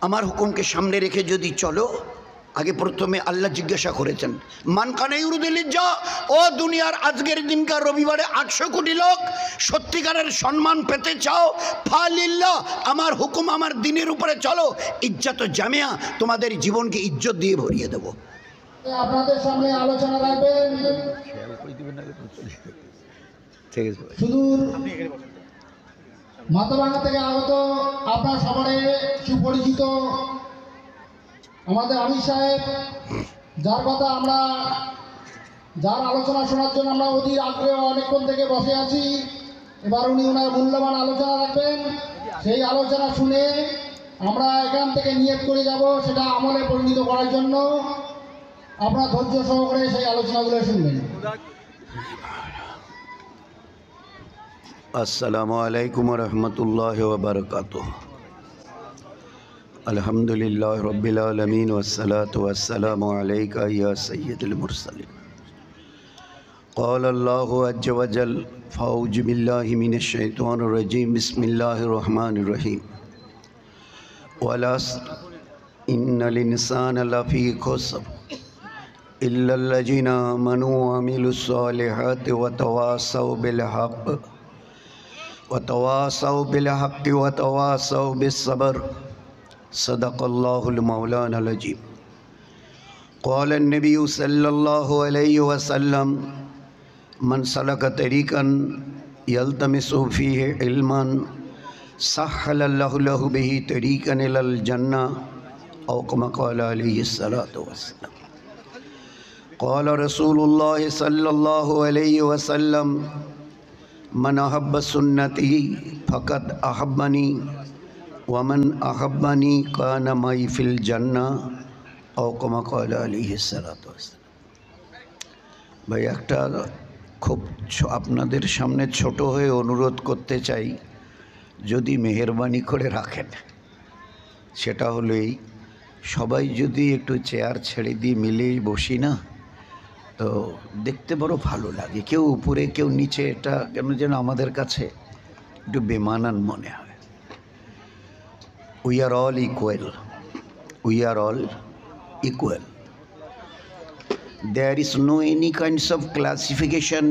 আমার হুকুমকে সামনে রেখে যদি চলো, আগে প্রথমে আল্লাহ জিজ্ঞাসা করেছেন মান কানা ইউরিদুল ইজ্জা, ও দুনিয়ার আজকের দিনকার রবিবারে 800 কোটি লোক সত্যিকারের সম্মান পেতে চাও, ফালিল্লাহ, আমার হুকুম আমার দিনের উপরে চলো, ইজ্জত জামিয়া, তোমাদের জীবনকে ইজ্জত দিয়ে ভরিয়ে দেবো। আপনাদের সামনে আলোচনা রাখবেন সুদূর মাথাভাঙা থেকে আগত আপনার সবারই সুপরিচিত আমাদের আমির সাহেব, যার কথা আমরা, যার আলোচনা শোনার জন্য আমরা অধীর আগ্রহে অনেকক্ষণ থেকে বসে আছি। এবার উনি ওনার মূল্যবান আলোচনা রাখবেন। সেই আলোচনা শুনে আমরা এখান থেকে নিয়ত করে যাব সেটা আমলে পরিণত করার জন্য। আপনারা ধৈর্য সহকারে সেই আলোচনাগুলো শুনবেন। আসসালামু আলাইকুম ওয়া রাহমাতুল্লাহি ওয়া বারাকাতুহু। আলহামদুলিল্লাহ রাব্বিল আলামিন ওয়াসসালাতু ওয়াসসালামু আলাইকা ইয়া সাইয়্যিদুল মুরসালিন। قال الله عز وجل فأعوذ بالله من الشيطان الرجيم بسم الله الرحمن الرحيم والعصر إن الإنسان لفي خسر إلا الذين آمنوا وعملوا الصالحات وتواصوا بالحق وتواصوا بالصبر صدق الله المولانا العظيم. قال النبي صلى الله عليه وسلم من سلك طريقا يلتمس فيه علما سهل الله له به طريقا إلى الجنة أو كما قال عليه الصلاة والسلام. قال رسول الله صلى الله عليه وسلم من أحب سنتي فقد أحبني ومن أحبني كان معي في الجنة أو كما قال عليه الصلاة والسلام. ভাই একটা খুব আপনাদের সামনে ছোট হয়ে অনুরোধ করতে চাই, যদি মেহেরবানি করে রাখেন, সেটা হলো এই, সবাই যদি একটু চেয়ার ছেড়ে দিয়ে মিলেই বসি না, তো দেখতে বড় ভালো লাগে। কেউ উপরে কেউ নিচে, এটা কেন যেন আমাদের কাছে একটু বেমানান মনে হয়। We are all equal, we are all equal. There is no any kinds of classification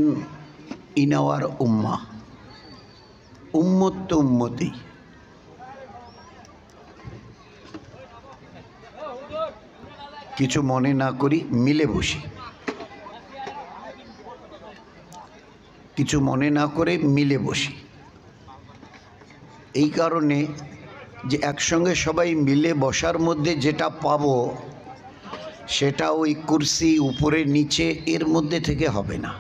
in our ummah. উম্মত তো উম্মতি। কিছু মনে না করি, মিলে বসি। কিছু মনে না করে মিলে বসি। এই কারণে যে একসঙ্গে সবাই মিলে বসার মধ্যে যেটা পাবো, সেটা ওই কুরসি উপরে নিচে এর মধ্যে থেকে হবে না।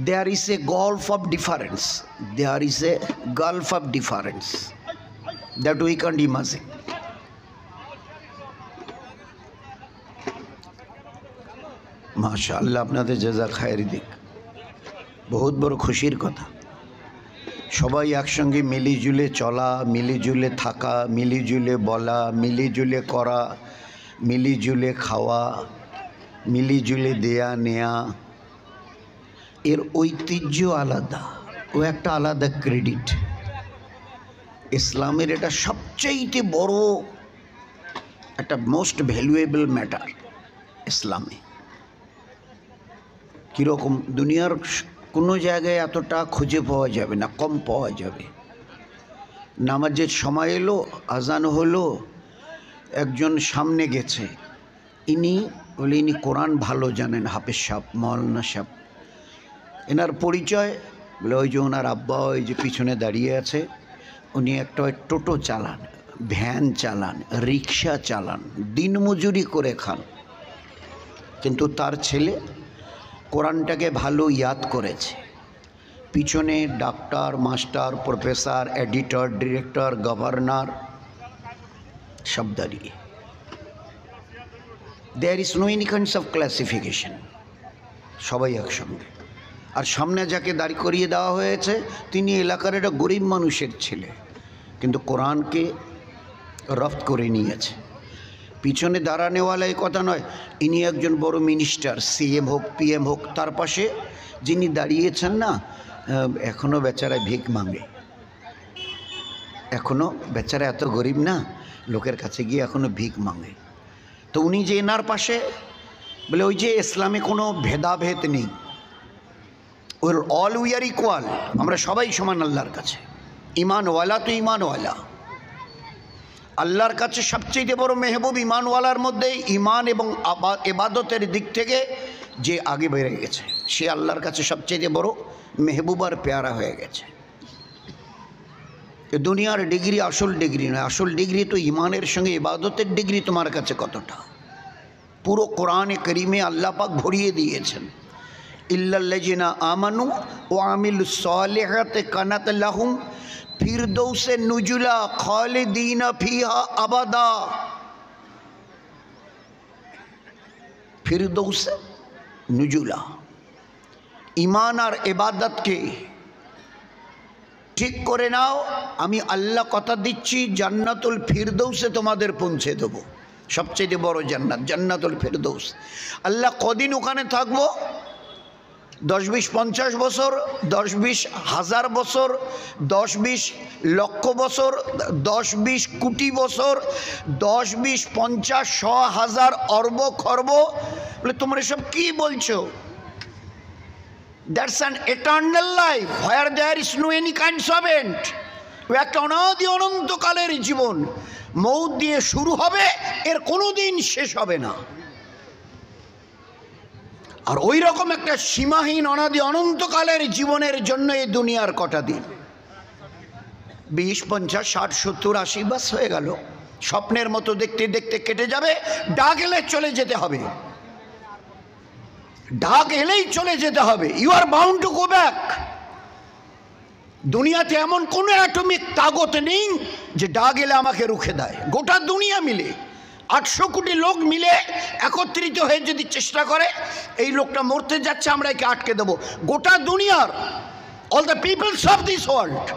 There is a gulf of difference, there is a gulf of difference that we can't imagine. মাশাআল্লাহ, আপনাদের জাযা খায়ের দিক, বহুত বড় খুশির কথা। সবাই একসঙ্গে মিলিজুলে চলা, মিলিজুলে থাকা, মিলিজুলে বলা, মিলিজুলে করা, মিলিজুলে খাওয়া, মিলিজুলে দেয়া নেয়া, এর ঐতিহ্য আলাদা, ও একটা আলাদা ক্রেডিট। ইসলামের এটা সবচেয়ে বড় একটা মোস্ট ভ্যালুয়েবল ম্যাটার ইসলামে। কীরকম, দুনিয়ার কোনো জায়গায় এতটা খুঁজে পাওয়া যাবে না, কম পাওয়া যাবে। নামাজের সময় এলো, আজান হলো, একজন সামনে গেছে, ইনি বলে ইনি কোরআন ভালো জানেন, হাফেজ সাহেব, মৌলানা সাহেব। এনার পরিচয় বলে ওই যে ওনার আব্বা ওই যে পিছনে দাঁড়িয়ে আছে, উনি একটা টোটো চালান, ভ্যান চালান, রিক্সা চালান, দিনমজুরি করে খান, কিন্তু তার ছেলে কোরআনটাকে ভালো ইয়াদ করেছে। পিছনে doctor, master, professor, editor, director, governor সব দাঁড়িয়ে। There is no any kinds of classification, সবাই একসঙ্গে। আর সামনে যাকে দাঁড় করিয়ে দেওয়া হয়েছে, তিনি এলাকার একটা গরিব মানুষের ছেলে, কিন্তু কোরআনকে রফত করে নিয়েছে। পিছনে দাঁড়ানেওয়ালা এই কথা নয়, ইনি একজন বড় মিনিস্টার, সিএম হোক, পিএম হোক, তার পাশে যিনি দাঁড়িয়েছেন না, এখনও বেচারা ভিক মাঙ্গে, এখনও বেচারা এত গরিব না লোকের কাছে গিয়ে এখনও ভিক মাঙে। তো উনি যে এনার পাশে বলে ওই যে ইসলামে কোনো ভেদাভেদ নেই, ওর অল উই আর ইকুয়াল, আমরা সবাই সমান আল্লাহর কাছে। ইমানওয়ালা তো ইমানওয়ালা, আল্লাহর কাছে সবচেয়ে বড় মেহবুব ইমানওয়ালার মধ্যে ইমান এবং ইবাদতের দিক থেকে যে আগে বেড়ে গেছে সে আল্লাহর কাছে সবচেয়ে বড় মেহবুব আর পেয়ারা হয়ে গেছে। দুনিয়ার ডিগ্রি আসল ডিগ্রি নয়, আসল ডিগ্রি তো ইমানের সঙ্গে ইবাদতের ডিগ্রি তোমার কাছে কতটা। পুরো কোরআনে করিমে আল্লাহ পাক ভরিয়ে দিয়েছেন, ইল্লাল্লাযিনা আমানু ওয়া আমিলুস সালিহাতি কানাত লাহুম ফিরদৌসে নুজুলা খালিদিনা ফিহা আবাদা। ফিরদৌসে নুজুলা, ইমান আর ইবাদতকে ঠিক করে নাও, আমি আল্লাহ কথা দিচ্ছি জান্নাতুল ফিরদৌসে তোমাদের পৌঁছে দেবো। সবচেয়ে বড় জান্নাত জান্নাতুল ফিরদৌস। আল্লাহ কদিন ওখানে থাকবো? 10-20 50 বছর, 10-20 হাজার বছর, 10-20 লক্ষ বছর, 10-20 কোটি বছর, 10-20 50 100 1000 অর্ব খর্ব। বলে তোমরা এসব কি বলছো? That's an eternal life where there is no any kinds of end. একটা অনাদি অনন্তকালের জীবন, মৌত দিয়ে শুরু হবে, এর কোনো দিন শেষ হবে না। আর ওই রকম একটা সীমাহীন অনাদি অনন্তকালের জীবনের জন্য এই দুনিয়ার কটা দিন? 20 50 60 70 80 বাস হয়ে গেল। স্বপ্নের মতো দেখতে দেখতে কেটে যাবে। ডাক এলে চলে যেতে হবে, ডাক এলেই চলে যেতে হবে। You are bound to go back. দুনিয়াতে এমন কোনো অ্যাটমিক তাগত নেই যে ডাক এলে আমাকে রুখে দেয়। গোটা দুনিয়া মিলে 800 কোটি লোক মিলে একত্রিত হয়ে যদি চেষ্টা করে এই লোকটা মরতে যাচ্ছে আমরা একে আটকে দেবো, গোটা দুনিয়ার all the peoples of this world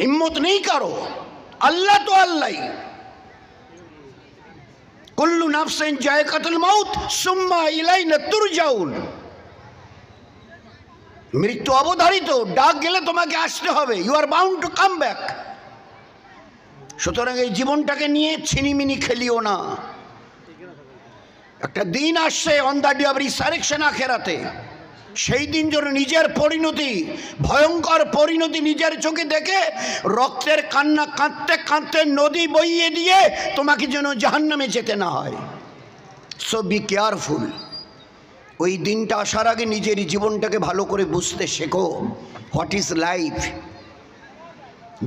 হিম্মত নেই কারো। আল্লাহ তো আল্লাহ, কুল্লু নাফসিন যায়কাতুল মাউত সুম্মা ইলাইনা তুরজাউন। মৃত্যু অবধারিত, ডাক গেলে তোমাকে আসতে হবে। You are bound to come back. সুতরাং এই জীবনটাকে নিয়ে ছিনিমিনি খেলিও না। একটা দিন আসছে on the day of resurrection আখেরাতে, সেই দিন যেন নিজের পরিণতি, ভয়ঙ্কর পরিণতি নিজের চোখে দেখে রক্তের কান্না কাঁদতে কাঁদতে নদী বইয়ে দিয়ে তোমাকে যেন জাহান্নামে যেতে না হয়। So be careful. ওই দিনটা আসার আগে নিজের জীবনটাকে ভালো করে বুঝতে শেখো। What is life?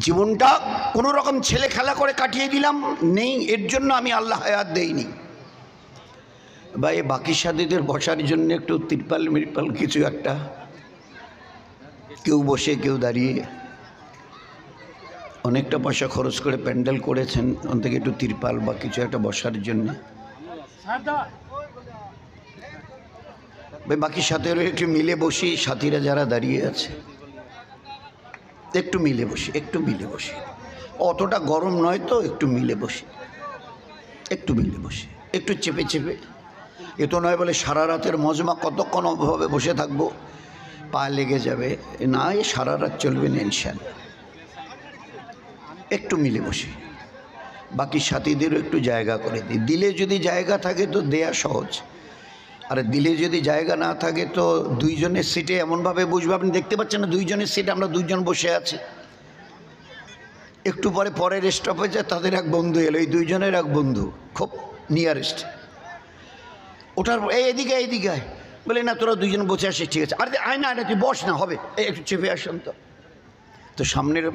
জীবনটা কোনো রকম ছেলে খেলা করে কাটিয়ে দিলাম নেই, এর জন্য আমি আল্লাহ হায়াত দেইনি। বা এই বাকি সাথীদের বসার জন্য একটু তিরপাল মিরপাল কিছু একটা, কেউ বসে কেউ দাঁড়িয়ে অনেকটা পয়সা খরচ করে প্যান্ডেল করেছেন, ওন থেকে একটু তিরপাল বা কিছু একটা বসার জন্য। বাকি সাথীরা একটু মিলে বসি, সাথীরা যারা দাঁড়িয়ে আছে একটু মিলে বসি, একটু মিলে বসি। অতটা গরম নয় তো, একটু মিলে বসি, একটু মিলে বসি, একটু চেপে চেপে। এ তো নয় বলে সারা রাতের মজমা কতক্ষণ অভাবে বসে থাকবো, পা লেগে যাবে না, এ সারা রাত চলবে না ইনশাআল্লাহ। একটু মিলে বসি, বাকি সাথীদেরও একটু জায়গা করে দিই। দিলে যদি জায়গা থাকে তো দেয়া সহজ, আর দিলে যদি জায়গা না থাকে তো দুইজনের সিটে এমনভাবে বসবে, আপনি দেখতে পাচ্ছেন না দুইজনের সিটে আমরা দুইজন বসে আছি। একটু পরে পরের স্টপেজে তাদের এক বন্ধু এলো, এই দুইজনের এক বন্ধু খুব নিয়ারেস্ট, ওটার এইদিকে এইদিকে আয়, বলে না তোরা দুইজন বসে আসিস, ঠিক আছে। আরে আয় না, আয় না, তুই বস না, হবে একটু চেপে আসেন তো। তো সামনের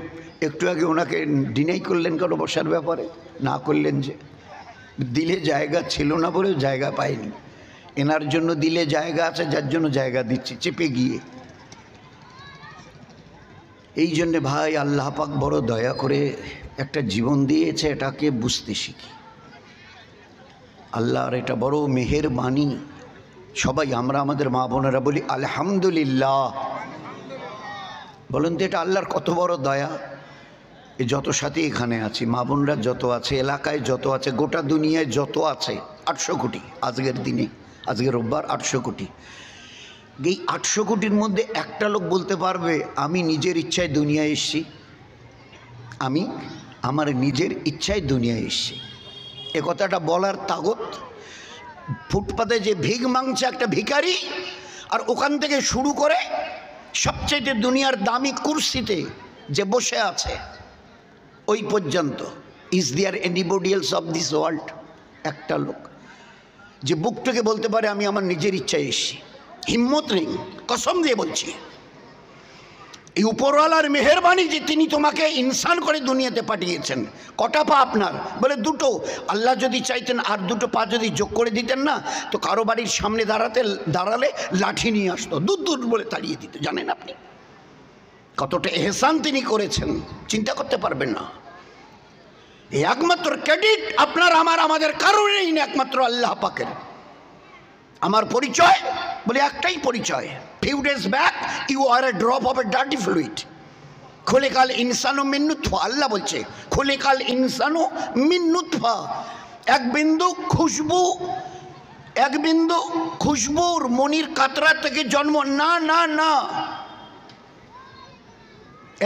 একটু আগে ওনাকে ডিনাই করলেন কেন বসার ব্যাপারে? না করলেন যে দিলে জায়গা ছিল না বলে জায়গা পায়নি। এনার জন্য দিলে জায়গা আছে, যার জন্য জায়গা দিচ্ছি চেপে গিয়ে। এই জন্যে ভাই আল্লাহ পাক বড় দয়া করে একটা জীবন দিয়েছে, এটাকে বুঝতে শিখি। আল্লাহর এটা বড় মেহেরবানি। সবাই আমরা আমাদের মা বোনেরা বলি আলহামদুলিল্লাহ। বলেন তো এটা আল্লাহর কত বড় দয়া। এ যত সাথী এখানে আছি, মা বোনরা যত আছে, এলাকায় যত আছে, গোটা দুনিয়ায় যত আছে, 800 কোটি আজকের দিনে, আজকে রোববার 800 কোটি। এই 800 কোটির মধ্যে একটা লোক বলতে পারবে আমি নিজের ইচ্ছায় দুনিয়ায় এসেছি? আমার নিজের ইচ্ছায় দুনিয়ায় এসেছি। এ কথাটা বলার তাগত ফুটপাতে যে ভিক মাংছে একটা ভিখারি, আর ওখান থেকে শুরু করে সবচেয়ে দুনিয়ার দামি কুরসিতে যে বসে আছে ওই পর্যন্ত, is there anybody else of this world, একটা লোক যে বুক থেকে বলতে পারে আমি আমার নিজের ইচ্ছায় এসেছি? হিম্মত নেই, কসম দিয়ে বলছি। এই উপরওয়ালার মেহেরবানি যে তিনি তোমাকে ইনসান করে দুনিয়াতে পাঠিয়েছেন। কটা পা আপনার? বলে দুটো। আল্লাহ যদি চাইতেন আর দুটো পা যদি যোগ করে দিতেন না, তো কারো বাড়ির সামনে দাঁড়ালে লাঠি নিয়ে আসতো, দূর দূর বলে তাড়িয়ে দিত। জানেন আপনি কতটা এহসান তিনি করেছেন? চিন্তা করতে পারবেন না। এই একমাত্র ক্রেডিট আপনার আমাদের কারণেই না, একমাত্র আল্লাহ পাকের। আমার পরিচয় বলে একটাই পরিচয়, few days back you are a drop of a dirty fluid, খুলিকাল ইনসানু মিন নুতফা। আল্লাহ বলছে খুলিকাল ইনসানু মিন নুতফা। এক বিন্দু খুশবুর মনির কাতরা থেকে জন্ম না, না না,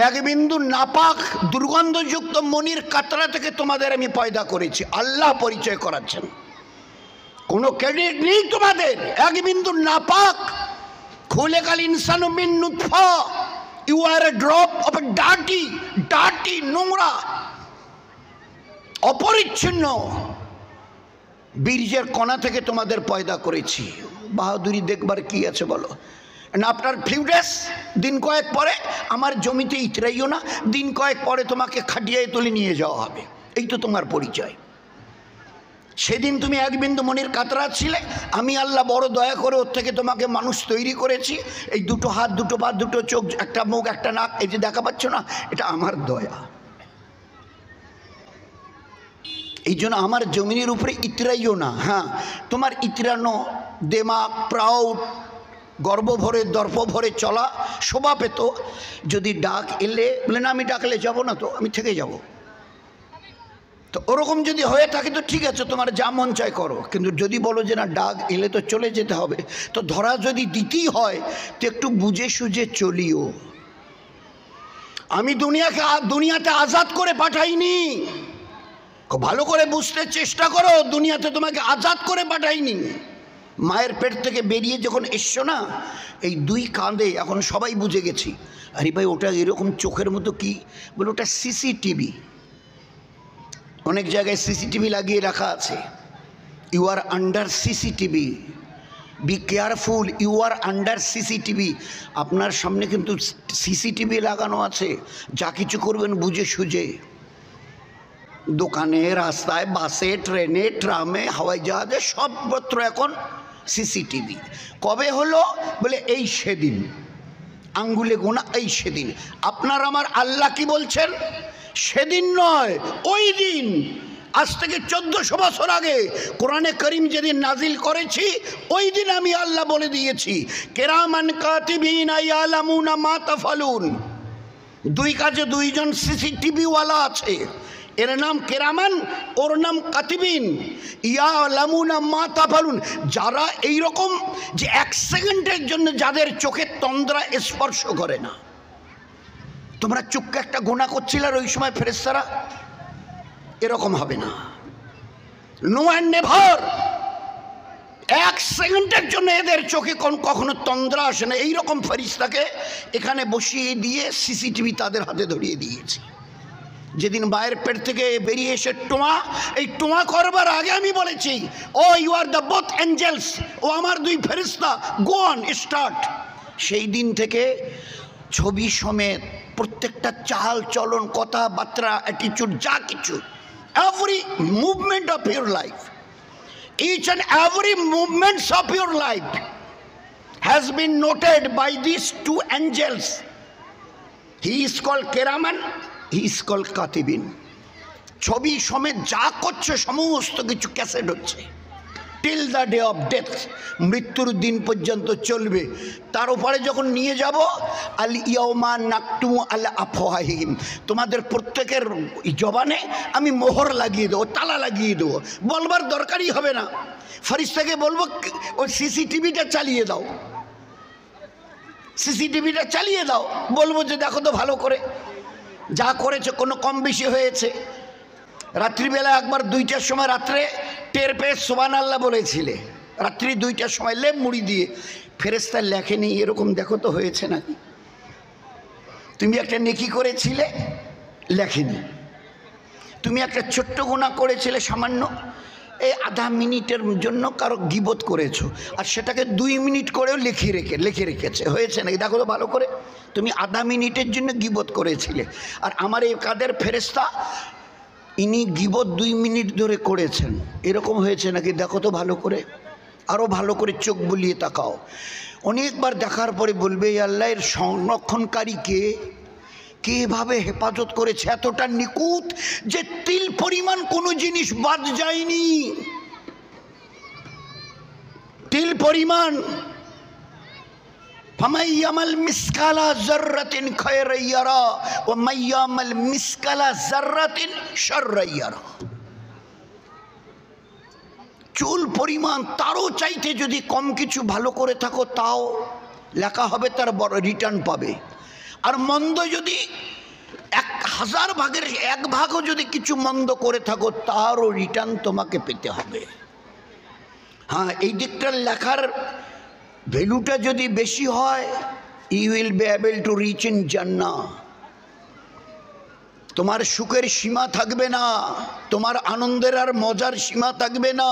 এক বিন্দু নাপাক দুর্গন্ধযুক্ত মনির কাতরা থেকে তোমাদের আমি পয়দা করেছি। আল্লাহ পরিচয় করাচ্ছেন, কোনো ক্রেডিট নেই তোমাদের। এক বিন্দু নাপাক, খুলিকাল ইনসানু মিন নুতফা, you are a drop of a dirty নোংরা অপরিচ্ছন্ন বীর্যের কণা থেকে তোমাদের পয়দা করেছি। বাহাদুরি দেখবার কি আছে বলো? না আপনার ফিউ ডেজ, দিন কয়েক পরে আমার জমিতে ইতরাইও না, দিন কয়েক পরে তোমাকে খাটিয়ে তুলে নিয়ে যাওয়া হবে। এই তো তোমার পরিচয়। সেদিন তুমি এক বিন্দু মনির কাতরা ছিলে, আমি আল্লাহ বড় দয়া করে ওর থেকে তোমাকে মানুষ তৈরি করেছি। এই দুটো হাত, দুটো পা, দুটো চোখ, একটা মুখ, একটা নাক, এই যে দেখা পাচ্ছ না, এটা আমার দয়া। এই জন্য আমার জমিনের উপরে ইতরাইও না। হ্যাঁ, তোমার ইতরানো দেমাগ, প্রাউড, গর্ব ভরে দর্প ভরে চলা শোভা পেত যদি ডাক এলে বলে না আমি ডাকলে যাব না, তো আমি থেকে যাব। তো ওরকম যদি হয়ে থাকে তো ঠিক আছে, তোমার যা মন চায় করো। কিন্তু যদি বলো যে না ডাক এলে তো চলে যেতে হবে, তো ধরা যদি দিতেই হয় তো একটু বুঝে সুঝে চলিও। আমি দুনিয়াতে আজাদ করে পাঠাইনি। খুব ভালো করে বুঝতে চেষ্টা করো, দুনিয়াতে তোমাকে আজাদ করে পাঠাইনি। মায়ের পেট থেকে বেরিয়ে যখন এসছো না, এই দুই কাঁধে এখন সবাই বুঝে গেছি। আরে ভাই ওটা এরকম চোখের মতো কি বলে? ওটা সিসিটিভি। অনেক জায়গায় সিসিটিভি লাগিয়ে রাখা আছে। You are under CCTV, be careful, you are under CCTV. আপনার সামনে কিন্তু সিসিটিভি লাগানো আছে, যা কিছু করবেন বুঝে সুঝে। দোকানে, রাস্তায়, বাসে, ট্রেনে, ট্রামে, হাওয়াই জাহাজে সর্বত্র এখন সিসিটিভি। কবে হলো বলে এই সেদিন, আঙ্গুলে গোনা এই সেদিন। আপনার আমার আল্লাহ কি বলছেন? সেদিন নয়, ওই দিন। আজ থেকে 1400 বছর আগে কোরআনে করিম যেদিন নাজিল করেছি, ওই দিন আমি আল্লাহ বলে দিয়েছি কেরামান কাতিবিনা ইয়ালামুনা মা তাফালুন। দুই কাজে দুইজন সিসিটিভিওয়ালা আছে, এর নাম কেরামান, ওর নাম কাতিবিন। ইয়ালামুনা মা তাফালুন, যারা এইরকম যে 1 সেকেন্ডের জন্য যাদের চোখের তন্দ্রা স্পর্শ করে না। তোমরা চুপকে একটা গুনাহ করছিলে আর ওই সময় ফেরেশতারা এরকম হবে না। No and never. 1 সেকেন্ডের জন্য এদের চোখে কখনো তন্দ্রা আসে না। এইরকম ফেরেশতাকে এখানে বসিয়ে দিয়ে সিসিটিভি তাদের হাতে ধরিয়ে দিয়েছি। যেদিন মায়ের পেট থেকে বেরিয়ে এসে এই টোয়া করবার আগে আমি বলেছি, O you are the both angels, ও আমার দুই ফেরেশতা, গো অন স্টার্ট। সেই দিন থেকে ছবি সমেত প্রত্যেকটা চাল চলন, কথাবার্তা, অ্যাটিটিউড, যা কিছু, every movement of your life, each and every movements of your life has been noted by these two angels. He is called Keraman, he is called Katibin. ছবি সমেত যা করছে সমস্ত কিছু ক্যাসেট হচ্ছে till the day of death, মৃত্যুর দিন পর্যন্ত চলবে। তার উপরে যখন নিয়ে যাব, আল ইয়াউমা নাকতুমু আলা আফওয়াহিহিম, তোমাদের প্রত্যেকের জবানে আমি মোহর লাগিয়ে দেবো, তালা লাগিয়ে দেবো, বলবার দরকারই হবে না। ফেরেশতাকে বলবো ওই সিসিটিভিটা চালিয়ে দাও, সিসিটিভিটা চালিয়ে দাও, বলবো যে দেখো তো ভালো করে। যা করেছে কোনো কম বেশি হয়েছে? রাত্রিবেলা একবার 2টার সময় রাত্রে টের পেয়ে সুবহানাল্লাহ বলেছিলে, রাত্রি 2টার সময় লেপ মুড়ি দিয়ে, ফেরেশতা লেখেনি এরকম, দেখো তো হয়েছে নাকি? তুমি একটা নেকি করেছিলে, লেখেনি। তুমি একটা ছোট্ট গুনাহ করেছিলে সামান্য, এই আধা মিনিটের জন্য কারো গীবত করেছো, আর সেটাকে 2 মিনিট করেও লিখে রেখেছে, হয়েছে নাকি? দেখো তো ভালো করে, তুমি আধা মিনিটের জন্য গীবত করেছিলে, আর আমার এই কাদের ফেরেশতা ইনি গীবত 2 মিনিট ধরে করেছেন, এরকম হয়েছে নাকি? দেখো তো ভালো করে, আরও ভালো করে চোখ বুলিয়ে তাকাও। অনেকবার দেখার পরে বলবে আল্লাহ এর সংরক্ষণকারীকে কে এভাবে হেফাজত করেছে, এতটা নিখুঁত যে তিল পরিমাণ কোনো জিনিস বাদ যায়নি, তিল পরিমাণ। ফামাইয়ামাল মিসকালা যাররাতিন খায়রান ইয়ারা ওয়া মাইয়ামাল মিসকালা যাররাতিন শাররান ইয়ারা। চুল পরিমাণ তারও চাইতে যদি কম কিছু ভালো করে থাকো তাও লেখা হবে, তার বড় রিটার্ন পাবে। আর মন্দ যদি 1000 ভাগের 1 ভাগও যদি কিছু মন্দ করে থাকো তারও রিটার্ন তোমাকে পেতে হবে। হ্যাঁ, এই দিকটার লেখার ভ্যালুটা যদি বেশি হয়, you will be able to reach in জান্নাহ। তোমার সুখের সীমা থাকবে না, তোমার আনন্দের আর মজার সীমা থাকবে না।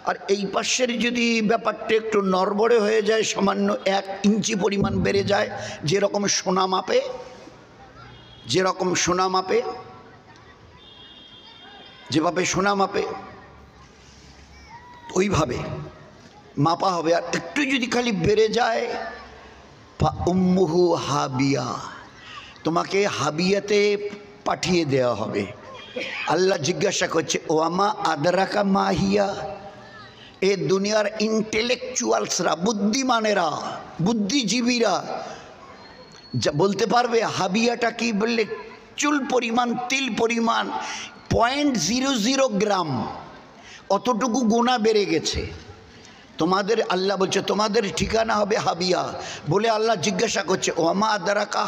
আর এই পাশের যদি ব্যাপারটা একটু নড়বড়ে হয়ে যায়, সামান্য 1 ইঞ্চি পরিমাণ বেড়ে যায়, যেরকম সোনা মাপে, যেরকম সোনা মাপে, যেভাবে সোনা মাপে ওইভাবে মাপা হবে। আর একটু যদি খালি বেড়ে যায়, উম্মুহু হাবিয়া, তোমাকে হাবিয়াতে পাঠিয়ে দেওয়া হবে। আল্লাহ জিজ্ঞাসা করছে, ওয়ামা আদরাকা মাহিয়া। এ দুনিয়ার ইন্টেলেকচুয়ালসরা, বুদ্ধিমানেরা, বুদ্ধিজীবীরা যা বলতে পারবে হাবিয়াটা কি? বললে চুল পরিমাণ, তিল পরিমাণ, 0.00 গ্রাম, অতটুকু গুণা বেড়ে গেছে। তোমাদের আল্লাহ বলছে তোমাদের ঠিকানা হবে হাবিয়া। বলে আল্লাহ জিজ্ঞাসা করছে, ওমা আদরাকা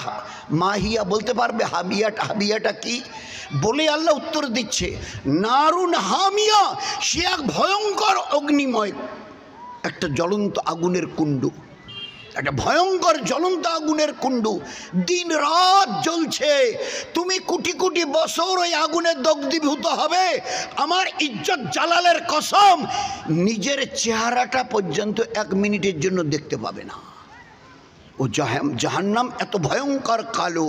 মাহিয়া, বলতে পারবে হাবিয়াটা কি? বলে আল্লাহ উত্তর দিচ্ছে, নারুন হামিয়া, সে এক ভয়ঙ্কর অগ্নিময়, একটা জ্বলন্ত আগুনের কুণ্ডু, একটা ভয়ঙ্কর জ্বলন্ত আগুনের কুণ্ডু, দিন রাত জ্বলছে। তুমি কোটি কোটি বছর ওই আগুনে দগ্ধীভূত হবে। আমার ইজ্জত জালালের কসম, নিজের চেহারাটা পর্যন্ত 1 মিনিটের জন্য দেখতে পাবে না। ও জাহান্নাম এত ভয়ঙ্কর কালো,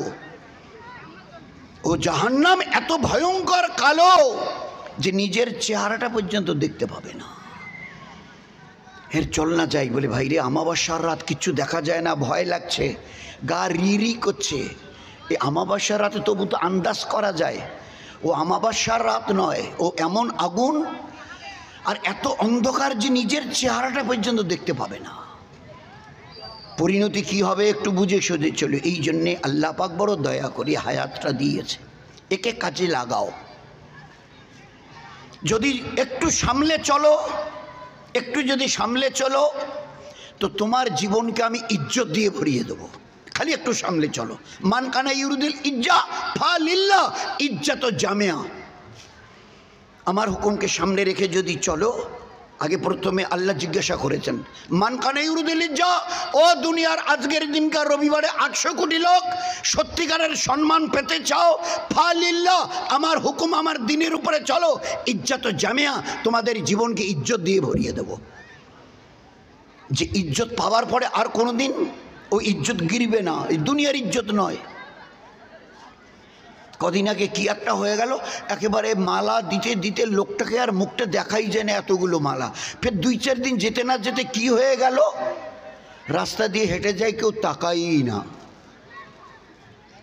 ও জাহান্নাম এত ভয়ঙ্কর কালো যে নিজের চেহারাটা পর্যন্ত দেখতে পাবে না। এর চল না যাই বলে, ভাই রে আমাবস্যার রাত কিচ্ছু দেখা যায় না, ভয় লাগছে, গা রি করছে। এই আমাবস্যার রাতে তবু তো আন্দাজ করা যায়, ও আমাবস্যার রাত নয়, ও এমন আগুন আর এত অন্ধকার যে নিজের চেহারাটা পর্যন্ত দেখতে পাবে না। পরিণতি কি হবে একটু বুঝে সুঝে চলো। এই জন্যে আল্লাহ পাক বড় দয়া করে হায়াতটা দিয়েছে, একে কাজে লাগাও। যদি একটু সামলে চলো, একটু যদি সামলে চলো, তো তোমার জীবনকে আমি ইজ্জত দিয়ে ভরিয়ে দেবো। খালি একটু সামলে চলো। মান কানা ইউরিদুল ইজ্জা ফালিল্লাহ, ইজ্জত জামিয়া। আমার হুকুমকে সামনে রেখে যদি চলো, আগে প্রথমে আল্লাহ জিজ্ঞাসা করেছেন, মান কানা ইউরিদুল ইজ্জা, ও দুনিয়ার আজকের দিনকার রবিবারে 800 কোটি লোক সত্যিকারের সম্মান পেতে চাও, ফালিল্লাহ, আমার হুকুম আমার দিনের উপরে চলো, ইজ্জত জামিয়া, তোমাদের জীবনকে ইজ্জত দিয়ে ভরিয়ে দেব। যে ইজ্জত পাওয়ার পরে আর কোনো দিন ওই ইজ্জত গিরবে না, এই দুনিয়ার ইজ্জত নয়। কদিন আগে কি একটা হয়ে গেল, একেবারে মালা দিতে দিতে লোকটাকে আর মুখটা দেখাই যায় না, এতগুলো মালা। ফের 2-4 দিন যেতে না যেতে কি হয়ে গেল, রাস্তা দিয়ে হেঁটে যায়, কেউ তাকাই না,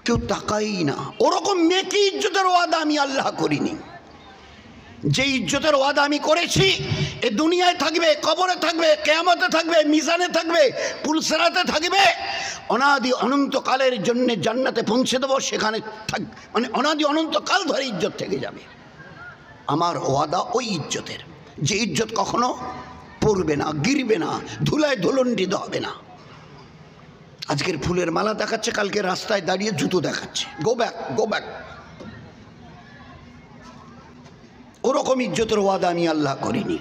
কেউ তাকাই না। ওরকম মেকি ইজ্জতের ওয়াদা আমি আল্লাহ করিনি। যে ইজ্জতের ওয়াদা আমি করেছি, এ দুনিয়ায় থাকবে, কবরে থাকবে, কিয়ামতে থাকবে, মিজানে থাকবে, পুলসিরাতে থাকবে, অনাদি অনন্তকালের জন্য জান্নাতে পৌঁছে দেবো, সেখানে থাক, মানে অনাদি অনন্তকাল ধরে ইজ্জত থেকে যাবে। আমার ওয়াদা ওই ইজ্জতের, যে ইজ্জত কখনো পড়বে না, গিরবে না, ধুলায় ধুলণ্ডিত হবে না। আজকের ফুলের মালা দেখাচ্ছে, কালকে রাস্তায় দাঁড়িয়ে জুতো দেখাচ্ছে। Go back, go back. ওরকম ইজ্জতের ওয়াদা আমি আল্লাহ করিনি।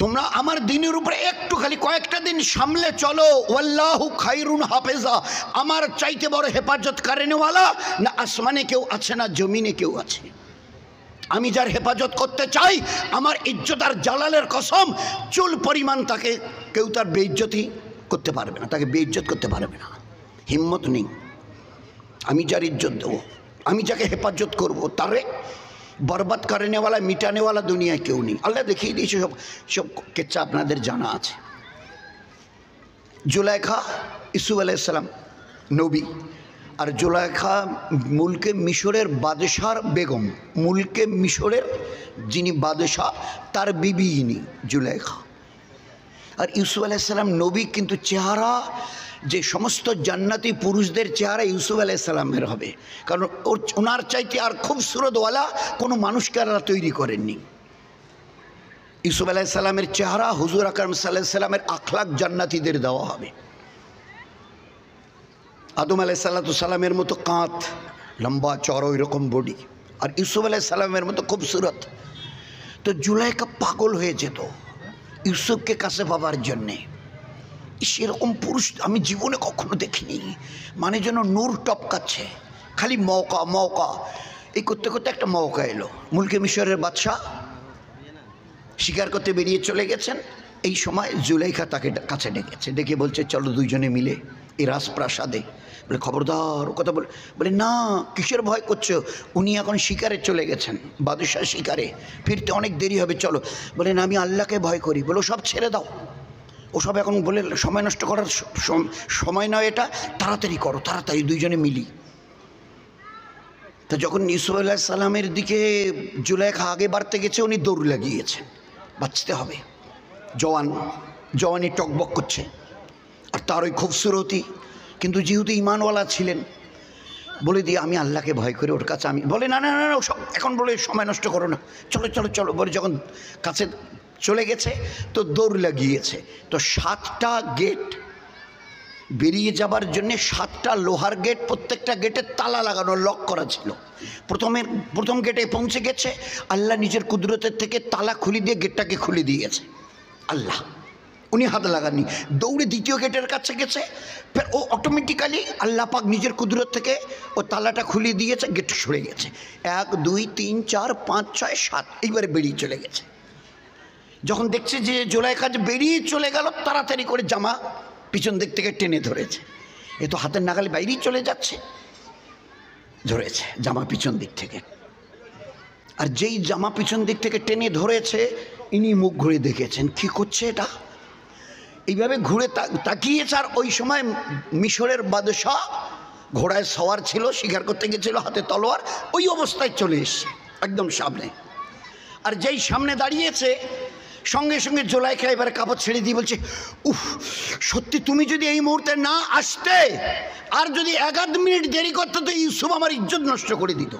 তোমরা আমার দিনের উপরে একটু খালি কয়েকটা দিন সামলে চলো। ওয়াল্লাহু খায়রুন হাফেজা, আমার চাইতে বড় হেফাজত কারেনেওয়ালা না আসমানে কেউ আছে না জমিনে কেউ আছে। আমি যার হেফাজত করতে চাই, আমার ইজ্জত আর জালালের কসম, চুল পরিমাণ তাকে কেউ তার বেইজ্জতি করতে পারবে না, তাকে বেইজ্জত করতে পারবে না, হিম্মত নেই। আমি যার ইজ্জত দেবো, আমি যাকে হেফাজত করব, তারে বরবাদ করেনেওয়ালা মিটানেওয়ালা দুনিয়ায় কেউ নেই। আল্লাহ দেখিয়ে দিয়েছে, সব সব কেচ্ছা আপনাদের জানা আছে। জুলাইখা ইসুফ আলাইহিস সালাম নবী, আর জুলাইখা মুলকে মিশরের বাদশার বেগম, মুলকে মিশরের যিনি বাদশাহ তার বিবি ইনি জুলাইখা। আর ইউসুফ আলাইহিস সালাম নবী, কিন্তু চেহারা যে সমস্ত জান্নাতি পুরুষদের চেহারা ইউসুফ আলাইহিস সালামের হবে, কারণ ওনার চাইতে আর খুব সুরতওয়ালা কোনো মানুষকে আল্লাহ তৈরি করেননি। ইউসুফ আলাইহিস সালামের চেহারা হুজুর আকরাম সাল্লাল্লাহু আলাইহি সাল্লামের আখলাক জান্নাতীদের দেওয়া হবে। আদম আলাইহিস সালামের মতো কাঁধ, লম্বা চড়ো এরকম বডি, আর ইউসুফ আলাইহিস সালামের মতো খুবসুরত। তো জুলাইখা পাগল হয়ে যেত ইউসুফকে কাছে পাবার জন্যে। সেরকম পুরুষ আমি জীবনে কখনো দেখিনি, মানে যেন নূর টপকাচ্ছে, খালি মৌকা মৌকা। এই করতে করতে একটা মৌকা এলো। মুলকে মিশরের বাদশাহ শিকার করতে বেরিয়ে চলে গেছেন। এই সময় জুলাইখা তাকে কাছে ডেকেছে, ডেকে বলছে চলো দুইজনে মিলে এই রাজপ্রাসাদে। বলে খবরদার, ও কথা বলে না, কিসের ভয় করছো? উনি এখন শিকারে চলে গেছেন, বাদশাহ শিকারে, ফিরতে অনেক দেরি হবে, চলো। বলে না, আমি আল্লাহকে ভয় করি। বলে সব ছেড়ে দাও, ওসব এখন বলে সময় নষ্ট করার সময় নয়, এটা তাড়াতাড়ি করো, তাড়াতাড়ি দুইজনে মিলি। তা যখন ইউসুফ আলাইহিস সালামের দিকে জুলাইখা আগে বাড়তে গেছে, উনি দৌড় লাগিয়েছেন, বাঁচতে হবে। জওয়ানি টকবক করছে, আর তার ওই খুবসুরতি, কিন্তু যেহেতু ইমানওয়ালা ছিলেন, বলে দিয়ে আমি আল্লাহকে ভয় করে ওর কাছে আমি। বলে না না না, সব এখন বলে সময় নষ্ট করো না, চলো চলো চলো। বলে যখন কাছে চলে গেছে তো দৌড় লাগিয়েছে। তো 7টা গেট, বেরিয়ে যাবার জন্যে 7টা লোহার গেট, প্রত্যেকটা গেটে তালা লাগানো, লক করা ছিল। প্রথম গেটে পৌঁছে গেছে, আল্লাহ নিজের কুদরতের থেকে তালা খুলে দিয়ে গেটটাকে খুলে দিয়েছে। আল্লাহ, উনি হাত লাগাননি। দৌড়ে দ্বিতীয় গেটের কাছে গেছে, ফের ও অটোমেটিক্যালি আল্লাহ পাক নিজের কুদরত থেকে ও তালাটা খুলে দিয়েছে, গেট সরে গেছে। 1 2 3 4 5 6 7, এইবারে বেরিয়ে চলে গেছে। যখন দেখছে যে জুলাইখা বেরিয়ে চলে গেল, তাড়াতাড়ি করে জামা পিছন দিক থেকে টেনে ধরেছে। এ তো হাতের নাগালে বাইরেই চলে যাচ্ছে, ধরেছে জামা পিছন দিক থেকে। আর যেই জামা পিছন দিক থেকে টেনে ধরেছে, ইনি মুখ ঘুরে দেখেছেন কি করছে এটা। এইভাবে ঘুরে তাকিয়েছে, আর ওই সময় মিশরের বাদশাহ ঘোড়ায় সওয়ার ছিল, শিকার করতে গেছিল, হাতে তলোয়ার, ওই অবস্থায় চলে এসছে একদম সামনে। আর যেই সামনে দাঁড়িয়েছে, সঙ্গে সঙ্গে জুলাইখা এবারে কাপড় ছেড়ে দিয়ে বলছে, উফ, সত্যি তুমি যদি এই মুহূর্তে না আসতে, আর যদি 1 মিনিট দেরি করতে, তো ইউসুফ আমার ইজ্জত নষ্ট করে দিত।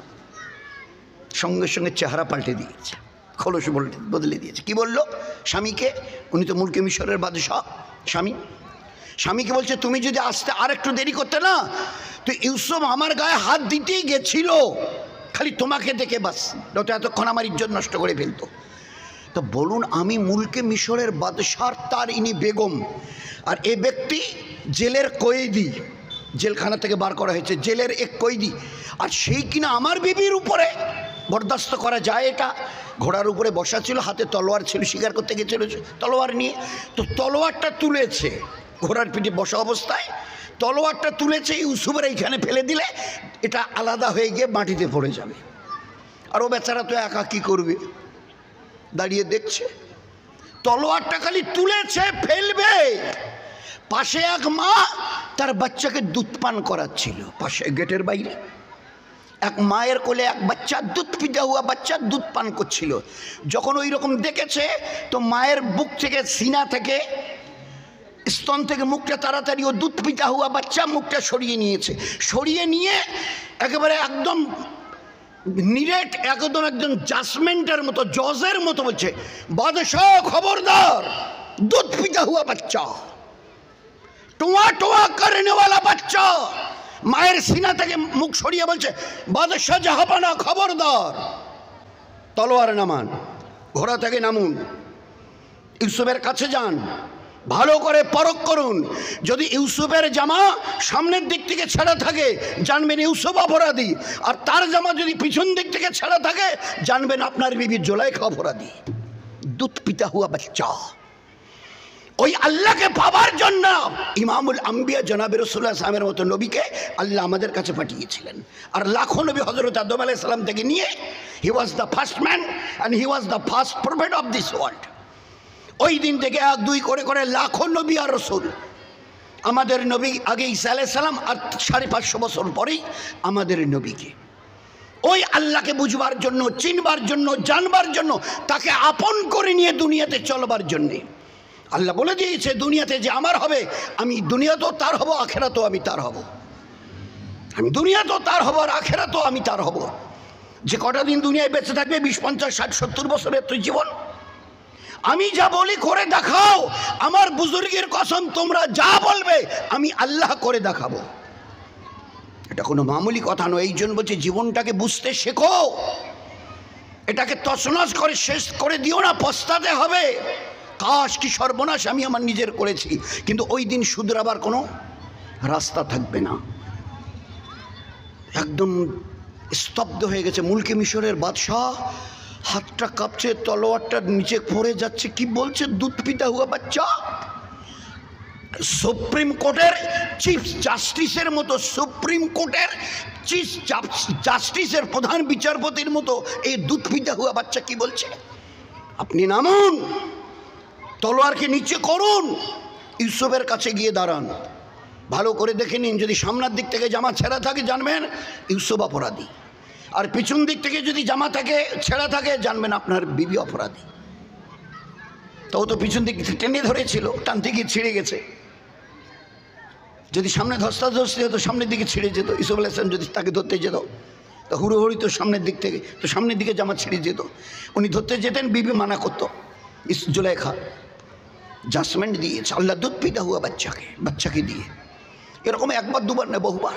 সঙ্গে সঙ্গে চেহারা পাল্টে দিয়েছে, খোলস বদলে দিয়েছে। কি বললো স্বামীকে? উনি তো মুলকে মিশরের বাদশাহ। স্বামীকে বলছে, তুমি যদি আসতে আর একটু দেরি করতে না, তো ইউসুফ আমার গায়ে হাত দিতেই গেছিল, খালি তোমাকে দেখে বাস, নয়তো এতক্ষণ আমার ইজ্জত নষ্ট করে ফেলতো। তো বলুন, আমি মুলকে মিশরের বাদশার, তার ইনি বেগম, আর এ ব্যক্তি জেলের কয়েদি, জেলখানা থেকে বার করা হয়েছে, জেলের এক কয়েদি, আর সেই কিনা আমার বিবির উপরে বরদাস্ত করা যায় এটা? ঘোড়ার উপরে বসা ছিল, হাতে তলোয়ার ছিল, শিকার করতে গেছিল তলোয়ার নিয়ে। তো তলোয়ারটা তুলেছে, ঘোড়ার পিঠে বসা অবস্থায় তলোয়ারটা তুলেছে, ইউসুফের এইখানে ফেলে দিলে এটা আলাদা হয়ে গিয়ে মাটিতে পড়ে যাবে। আর ও বেচারা তো একা কি করবে, দাঁড়িয়ে দেখছে। তলোয়ারটা খালি তুলেছে, ফেলবে, পাশে এক মা তার বাচ্চাকে দুধ পান করাচ্ছিল, পাশে গেটের বাইরে এক মায়ের কোলে এক বাচ্চা, দুধ পিতা হুয়া বাচ্চা দুধ পান করছিল। যখন ওই রকম দেখেছে, তো মায়ের বুক থেকে, সিনা থেকে, স্তন থেকে মুখটা তাড়াতাড়ি, ও দুধ পিতা হুয়া বাচ্চা মুখটা সরিয়ে নিয়েছে। সরিয়ে নিয়ে একেবারে একদম নিরেট, একজন জাজমেন্টের মতো, জজের মতো বলছে, বাদশাহ খবরদার, দুধ পিতা হুয়া বাচ্চা টোয়া টোয়া করেনেওয়ালা বাচ্চা মায়ের সিনা থেকে মুখ সরিয়ে বলছে, বাদশাহ জাহাপানা খবরদার, তলোয়ার নামান, ঘোড়া থেকে নামুন, ইউসুফের কাছে যান, ভালো করে পরখ করুন। যদি ইউসুফের জামা সামনের দিক থেকে ছেঁড়া থাকে জানবেন ইউসুফ অপরাধী, আর তার জামা যদি পিছন দিক থেকে ছেঁড়া থাকে জানবেন আপনার বিবি জুলাইখা অপরাধী। দুধ পিতা হুয়া বাচ্চা। ওই আল্লাহকে পাবার জন্য ইমামুল আম্বিয়া জনাবে রাসূলুল্লাহ সাল্লাল্লাহু আলাইহি ওয়াসাল্লামের মতো নবীকে আল্লাহ আমাদের কাছে পাঠিয়েছিলেন। আর লাখো নবী হযরত আদম আলাইহিস সালাম থেকে নিয়ে he was the first man and he was the first prophet of this world. ওই দিন থেকে এক দুই করে করে লাখো নবী আর রসুল। আমাদের নবী আগে ঈসা আলাইহিস সালাম, আর 550 বছর পরেই আমাদের নবীকে ওই আল্লাহকে বুঝবার জন্য, চিনবার জন্য, জানবার জন্য, তাকে আপন করে নিয়ে দুনিয়াতে চলবার জন্যে আল্লাহ বলে দিয়েছে দুনিয়াতে যে আমার হবে, আমি দুনিয়াতেও তার হব, আখেরাতেও আমি তার হব। আমি দুনিয়াতেও তার হব আর আখেরাতেও আমি তার হব। যে কটা দিন দুনিয়ায় বেঁচে থাকবে, 20, 50, 60, 70 বছরের তো জীবন, আমি যা বলি করে দেখাও। আমার বুজুর্গের কসম, তোমরা যা বলবে আমি আল্লাহ করে দেখাবো। এটা কোনো মামুলি কথা নয়। এই জন্য বলছে জীবনটাকে বুঝতে শেখো, এটাকে তছনছ করে শেষ করে দিও না, পস্তাতে হবে। কাশ কি সর্বনাশ আমি আমার নিজের করেছি, কিন্তু ওই দিন শুধরাবার কোনো রাস্তা থাকবে না। একদম স্তব্ধ হয়ে গেছে। মুলকে মিশরের বাদশাহ, হাতটা কাঁপছে, তলোয়ারটা নিচে পড়ে যাচ্ছে। কি বলছে? দুধ পিতা হুয়া বাচ্চা। সুপ্রিম কোর্টের চিফ জাস্টিসের মতো, সুপ্রিম কোর্টের চিফ জাস্টিসের প্রধান বিচারপতির মতো এই দুধ পিতা হুয়া বাচ্চা কি বলছে? আপনি নামুন, তলোয়ারকে নিচে করুন, ইউসুফের কাছে গিয়ে দাঁড়ান, ভালো করে দেখে নিন। যদি সামনের দিক থেকে জামা ছেঁড়া থাকে জানবেন ইউসুফ অপরাধী, আর পিছন দিক থেকে যদি জামা থাকে ছেঁড়া থাকে জানবেন আপনার বিবি অপরাধী। তো পিছন দিক টেনে ধরেছিল, টানতে গিয়ে ছিঁড়ে গেছে। যদি সামনে ধস্তাধস্তি হতো সামনের দিকে ছিঁড়ে যেত। ইউসুফ আলাইহিস সালাম যদি তাকে ধরতে যেত তো হুড়োহুড়ি তো সামনের দিক থেকে, তো সামনের দিকে জামা ছিঁড়ে যেত। উনি ধরতে যেতেন, বিবি মানা করতো। জুলাইখা জাজমেন্ট দিয়েছে আল্লাহ দুধ পিতা হুয়া বাচ্চাকে দিয়ে। এরকম একবার দুবার না, বহুবার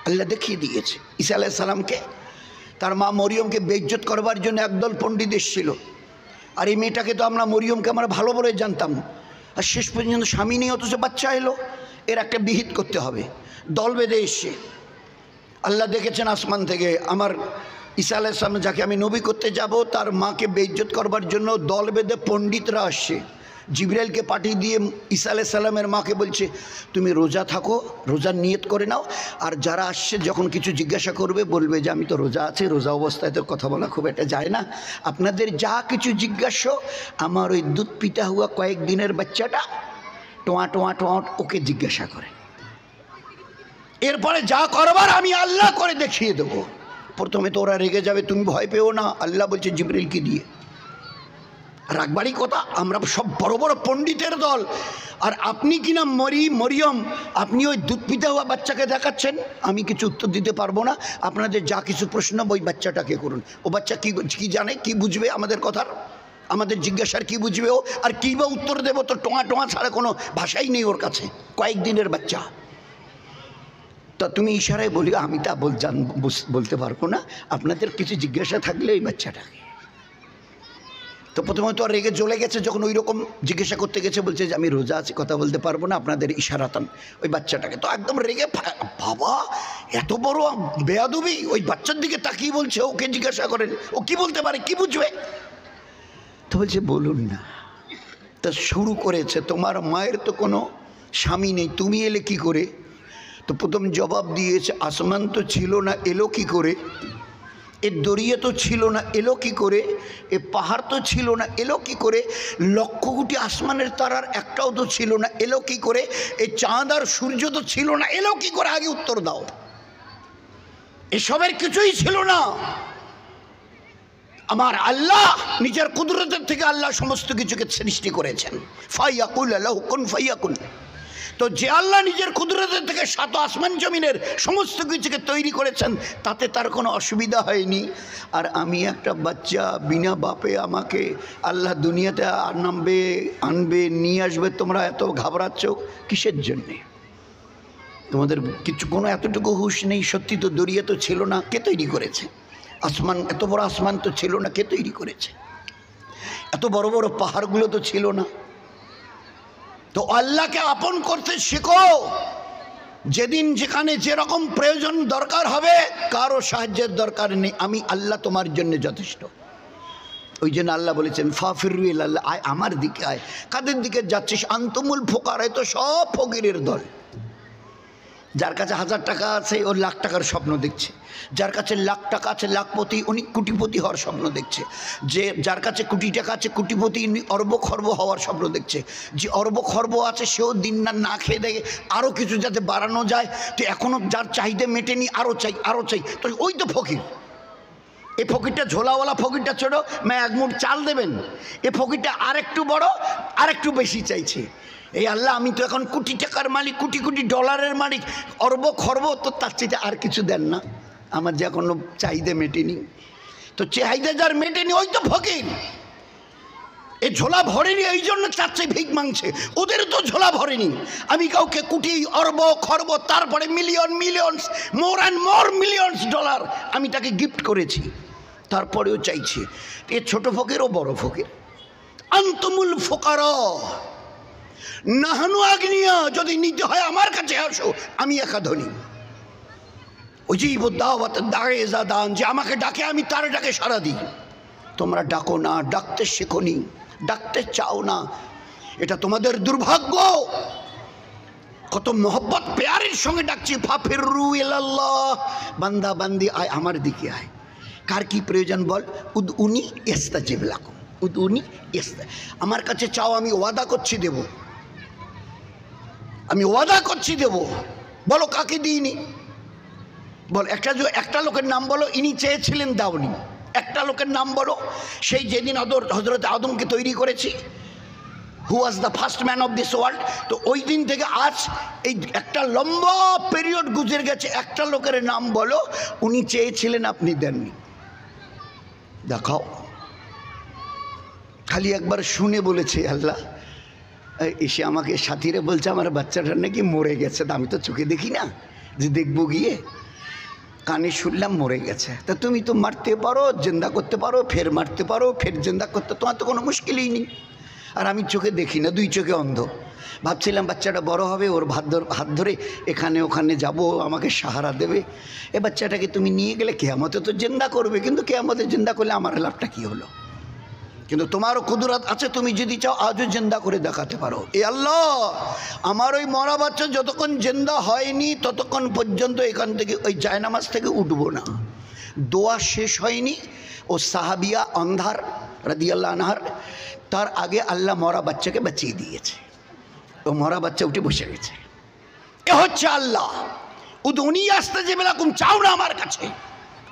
আল্লাহ দেখিয়ে দিয়েছে। ঈসা আলাইহিস সালামকে তার মা মরিয়মকে বেইজ্জত করবার জন্য একদল পণ্ডিত এসেছিল। আর এই মেয়েটাকে তো আমরা মরিয়মকে আমরা ভালো বলে জানতাম, আর শেষ পর্যন্ত স্বামী নেই, অথচ বাচ্চা এলো। এর একটা বিহিত করতে হবে। দল বেঁধে এসছে। আল্লাহ দেখেছেন আসমান থেকে আমার ঈসা আলাইহিস সালাম যাকে আমি নবী করতে যাব তার মাকে বেইজ্জত করবার জন্য দল বেঁধে পণ্ডিতরা আসছে। জিবরাইলকে পাঠিয়ে দিয়ে ঈসা আলাইহিস সালামের মাকে বলছে তুমি রোজা থাকো, রোজার নিয়ত করে নাও, আর যারা আসছে যখন কিছু জিজ্ঞাসা করবে বলবে যে আমি তো রোজা আছি, রোজা অবস্থায় তো কথা বলা খুব একটা যায় না, আপনাদের যা কিছু জিজ্ঞাসা আমার ওই দুধ পিতা হুয়া কয়েকদিনের বাচ্চাটা টোয়া টোয়া টোয়া ওকে জিজ্ঞাসা করে, এরপরে যা করবার আমি আল্লাহ করে দেখিয়ে দেবো। প্রথমে তো ওরা রেগে যাবে, তুমি ভয় পেও না, আল্লাহ বলছে জিবরিলকে দিয়ে। রাগবাড়ি কথা, আমরা সব বড় বড় পণ্ডিতের দল, আর আপনি কিনা মরিয়ম আপনি ওই দুধ পিতা হওয়া বাচ্চাকে দেখাচ্ছেন। আমি কিছু উত্তর দিতে পারবো না, আপনাদের যা কিছু প্রশ্ন ওই বাচ্চাটাকে করুন। ও বাচ্চা কি জানে, কি বুঝবে আমাদের কথার, আমাদের জিজ্ঞাসার কি বুঝবে ও, আর কী বা উত্তর দেবো? তো টোঁয়া টোঁয়া ছাড়া কোনো ভাষাই নেই ওর কাছে, কয়েকদিনের বাচ্চা। তা তুমি ইশারায় বলি, আমি তা বলতে পারবো না, আপনাদের কিছু জিজ্ঞাসা থাকলে ওই বাচ্চাটাকে। তো প্রথমে তো রেগে জ্বলে গেছে, যখন ওই রকম জিজ্ঞাসা করতে গেছে বলছে যে আমি রোজা আছি, কথা বলতে পারবো না, আপনাদের ইশারাতান ওই বাচ্চাটাকে। তো একদম রেগে, বাবা এত বড় বেয়াদবি, ওই বাচ্চার দিকে তাকিয়ে বলছে ওকে জিজ্ঞাসা করেন, ও কি বলতে পারে, কি বুঝবে? তো বলছে বলুন না। তা শুরু করেছে, তোমার মায়ের তো কোনো স্বামী নেই, তুমি এলে কি করে? তো প্রথম জবাব দিয়েছে আসমান তো ছিল না, এলো কি করে? এ দরিয়া তো ছিল না, এলো কি করে? এ পাহাড় তো ছিল না, এলো কি করে? লক্ষ কোটি আসমানের তারার একটাও তো ছিল না, এলো কি করে? এই চাঁদ আর সূর্য তো ছিল না, এলো কি করে? আগে উত্তর দাও। এসবের কিছুই ছিল না। আমার আল্লাহ নিজের কুদরতের থেকে আল্লাহ সমস্ত কিছুকে সৃষ্টি করেছেন। ফাইয়াকুল লাহু কুন ফাইয়াকুন। তো যে আল্লাহ নিজের কুদরতের থেকে 7 আসমান জমিনের সমস্ত কিছুকে তৈরি করেছেন, তাতে তার কোনো অসুবিধা হয়নি। আর আমি একটা বাচ্চা, বিনা বাপে আমাকে আল্লাহ দুনিয়াতে আনবে নিয়ে আসবে, তোমরা এত ঘাবড়াচ্ছ কিসের জন্যে? তোমাদের কিছু কোনো এতটুকু হুঁশ নেই? সত্যি তো দরিয়া তো ছিল না, কে তৈরি করেছে? আসমান, এত বড় আসমান তো ছিল না, কে তৈরি করেছে? এত বড় বড় পাহাড়গুলো তো ছিল না। তো আল্লাহকে আপন করতে শেখো। যেদিন যেখানে যেরকম প্রয়োজন দরকার হবে, কারো সাহায্যের দরকার নেই, আমি আল্লাহ তোমার জন্য যথেষ্ট। ওই জন্য আল্লাহ বলেছেন ফাফিরু ইলাল্লাহ, আয় আমার দিকে আয়। কাদের দিকে যাচ্ছিস? আনতুমুল ফুকারা, তো সব ফকিরের দল। যার কাছে 1000 টাকা আছে ও লাখ টাকার স্বপ্ন দেখছে, যার কাছে লাখ টাকা আছে লাখপতি, উনি কোটিপতি হওয়ার স্বপ্ন দেখছে, যে যার কাছে কোটি টাকা আছে কোটিপতি, উনি অর্ব খর্ব হওয়ার স্বপ্ন দেখছে, যে অর্ব খর্ব আছে সেও দিন না খেয়ে দেখে আরও কিছু যাতে বাড়ানো যায়। তো এখনও যার চাহিদা মেটেনি, আরও চাই আরও চাই, তো ওই তো ফকির। এই ফকিরটা ঝোলাওয়ালা ফকিরটা ছোট, এক মুঠ চাল দেবেন। এ ফকিরটা আরেকটু বড়, আরেকটু বেশি চাইছে। এই আল্লাহ, আমি তো এখন কোটি টাকার মালিক, কোটি কোটি ডলারের মালিক, অর্ব খর্ব, তো তার চাইতে আর কিছু দেন না, আমার যে এখনো চাহিদা মেটেনি। তো চাহিদা যার মেটেনি ওই তো ফকির। এই ঝোলা ভরেনি, এই জন্য চাচ্ছে ভিক মাংছে। ওদের তো ঝোলা ভরেনি। আমি কাউকে কোটি অর্ব খর্ব, তারপরে million millions, more and more millions dollar আমি তাকে গিফট করেছি, তারপরেও চাইছে। এ ছোট ফকির ও বড় ফকির। আনতুমুল ফুকারা নাহানু আগনিয়া, যদি নিতে হয় আমার কাছে আসো, আমি একা ধনী। উজিবু দাওয়াত দায়ে জাদান, যে আমাকে ডাকে আমি তার ডাকে সাড়া দিই। তোমরা ডাকো না, ডাকতে শেখোনি, ডাকতে চাও না, এটা তোমাদের দুর্ভাগ্য। কত মোহব্বত প্যারের সঙ্গে ডাকছি, ফাফিরু ইলাল্লাহ, বান্দা বান্দি আয় আমার দিকে আয়। কার কি প্রয়োজন বল? উদউনি ইস্তাজিব লাকুম, উদউনি ইস্তা, আমার কাছে চাও, আমি ওয়াদা করছি দেব, আমি ওয়াদা করছি দেব। বলো কাকে দিইনি? বল একটা লোকের নাম বলো, ইনি চেয়েছিলেন দাওনি। একটা লোকের নাম বলো, সেই যেদিন হযরত আদমকে তৈরি করেছি, who was the first man of this world. তো ওই দিন থেকে আজ এই একটা লম্বা পিরিয়ড গুজরে গেছে, একটা লোকের নাম বলো উনি চেয়েছিলেন আপনি দেননি। দেখাও। খালি একবার শুনে বলেছে আল্লাহ, এসে আমাকে সাথীরা বলছে আমার বাচ্চাটা নাকি মরে গেছে। আমি তো চোখে দেখি না যে দেখবো গিয়ে, কানে শুনলাম মরে গেছে। তা তুমি তো মারতে পারো, জিন্দা করতে পারো, ফের মারতে পারো, ফের জিন্দা করতে, তোমার তো কোনো মুশকিলই নেই। আর আমি চোখে দেখি না, 2 চোখে অন্ধ। ভাবছিলাম বাচ্চাটা বড় হবে, ওর হাত ধরে এখানে ওখানে যাব, আমাকে সাহারা দেবে। এ বাচ্চাটাকে তুমি নিয়ে গেলে কেয়ামতে তো জিন্দা করবে, কিন্তু কেয়ামতে জিন্দা করলে আমার লাভটা কী হলো? কিন্তু তোমারও কুদরত আছে, তুমি যদি চাও আজও জিন্দা করে দেখাতে পারো। এ আল্লাহ, আমার ওই মরা বাচ্চা যতক্ষণ জিন্দা হয়নি ততক্ষণ পর্যন্ত এখান থেকে ওই জায়নামাজ থেকে উঠবো না। দোয়া শেষ হয়নি, ও সাহাবিয়া অন্ধার রাদিয়াল্লাহু আনহার, তার আগে আল্লাহ মরা বাচ্চাকে বাঁচিয়ে দিয়েছে। ও মরা বাচ্চা উঠে বসে গেছে। এ হচ্ছে আল্লাহ। উদউনি আস্তাজিব লাকুম, চাও না আমার কাছে,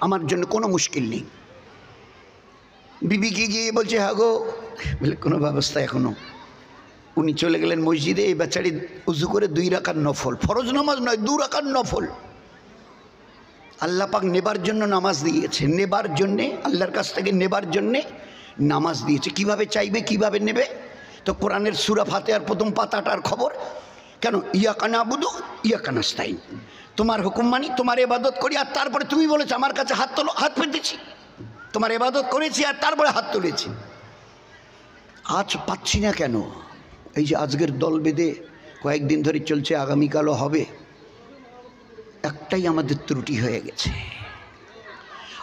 আমার জন্য কোনো মুশকিল নেই। বিবিকে গিয়ে বলছে হ্যাঁ গো, বলে কোনো ব্যবস্থা এখনো। উনি চলে গেলেন মসজিদে। এই বাচ্চাটি উজু করে 2 রাকাত নফল, ফরজ নামাজ নয়, 2 রাকাত নফল আল্লাহ পাক নেবার জন্য নামাজ দিয়েছে, নেবার জন্যে, আল্লাহর কাছ থেকে নেবার জন্যে নামাজ দিয়েছে। কিভাবে চাইবে, কিভাবে নেবে? তো কোরআনের সূরা ফাতিহার প্রথম পাতাটার খবর কেন, ইয়াকা নাবুদু ইয়াকা নাস্তাইন, তোমার হুকুম মানি, তোমার ইবাদত করি। আর তারপরে তুমি বলেছো আমার কাছে হাত তোলো, হাত পেতেছি, তোমার ইবাদত করেছি আর তারপরে হাত তুলেছি। আজ পাচ্ছি না কেন? এই যে আজকের দল বেঁধে কয়েকদিন ধরে চলছে, আগামীকালও হবে। একটাই আমাদের ত্রুটি হয়ে গেছে।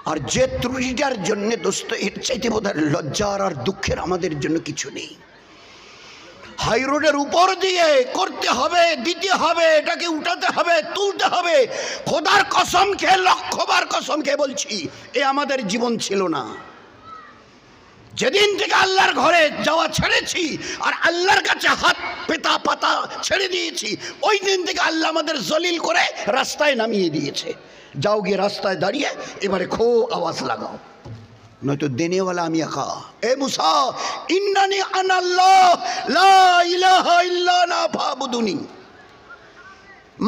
আর যে ত্রুটিটার জন্য দোস্ত, এর চাইতে বোধহয় লজ্জার আর দুঃখের আমাদের জন্য কিছু নেই। হাই রোডের উপর দিয়ে করতে হবে, দিতে হবে, এটাকে উঠাতে হবে, তুলতে হবে। খোদার কসম খেয়ে, 1,00,000 বার কসম খেয়ে বলছি, এ আমাদের জীবন ছিল না। যেদিন থেকে আল্লাহর ঘরে যাওয়া ছেড়েছি আর আল্লাহর কাছে হাত পেতা পাতা ছেড়ে দিয়েছি, ওই দিন থেকে আল্লাহ আমাদের জলিল করে রাস্তায় নামিয়ে দিয়েছে। যাও গিয়ে রাস্তায় দাঁড়িয়ে এবারে খুব আওয়াজ লাগাও, নয়তো দেনেওয়ালা আমি একা। এ মুসা, ইন্নানি আনাল্লাহ লা ইলাহা ইল্লা আনা ফাবুদুনি।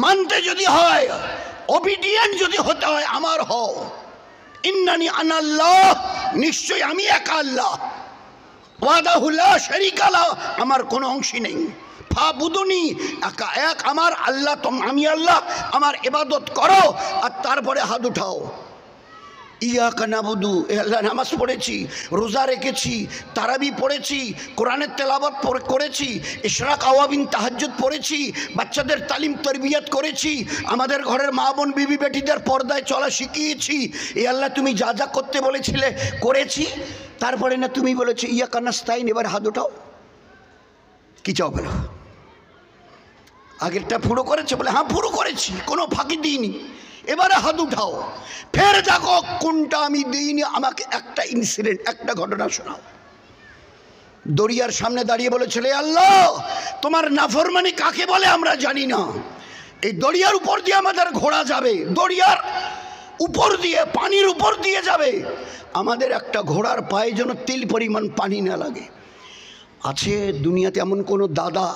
মানতে যদি হয়, ওবিডিয়েন্ট যদি হতে হয়, আমার হও। ইন্নানি আনাল্লাহ, নিশ্চয় আমি একা আল্লাহ। ওয়াহদাহু লা শারীকা লাহু, আমার কোনো অংশী নেই। ফাবুদুনি, একা এক আমার আল্লাহ, আমি আল্লাহ, আমার ইবাদত করো। আর তারপরে হাত উঠাও। ইয়াকা নাবুদু, এ আল্লাহ নামাজ পড়েছি, রোজা রেখেছি, তারাবি পড়েছি, কোরআনের তেলাওয়াত করেছি, ইশরাক আওয়াবিন তাহাজ্জুদ পড়েছি, বাচ্চাদের তালিম তরবিয়ত করেছি, আমাদের ঘরের মা বোন বিবি বেটিদের পর্দায় চলা শিখিয়েছি। এ আল্লাহ তুমি যা যা করতে বলেছিলে করেছি। তারপরে না তুমি বলেছো ইয়াকা নাস্তাইন, এবার হাত উঠাও। কি চাও বলো? আগেরটা পুরো করেছে? বলে হ্যাঁ পুরো করেছি, কোনো ফাঁকি দিইনি। এবারে হাত উঠাও, ফের দেখো কোনটা আমি দিইনি। আমাকে একটা ইনসিডেন্ট, একটা ঘটনা শোনাও। দরিয়ার সামনে দাঁড়িয়ে বলেছিল, আল্লাহ তোমার নাফরমানি কাকে বলে আমরা জানি না, এই দরিয়ার উপর দিয়ে আমাদের ঘোড়া যাবে, দরিয়ার উপর দিয়ে, পানির উপর দিয়ে যাবে, আমাদের একটা ঘোড়ার পায়ে যেন তেল পরিমাণ পানি না লাগে। আছে দুনিয়াতে এমন কোনো দাদা,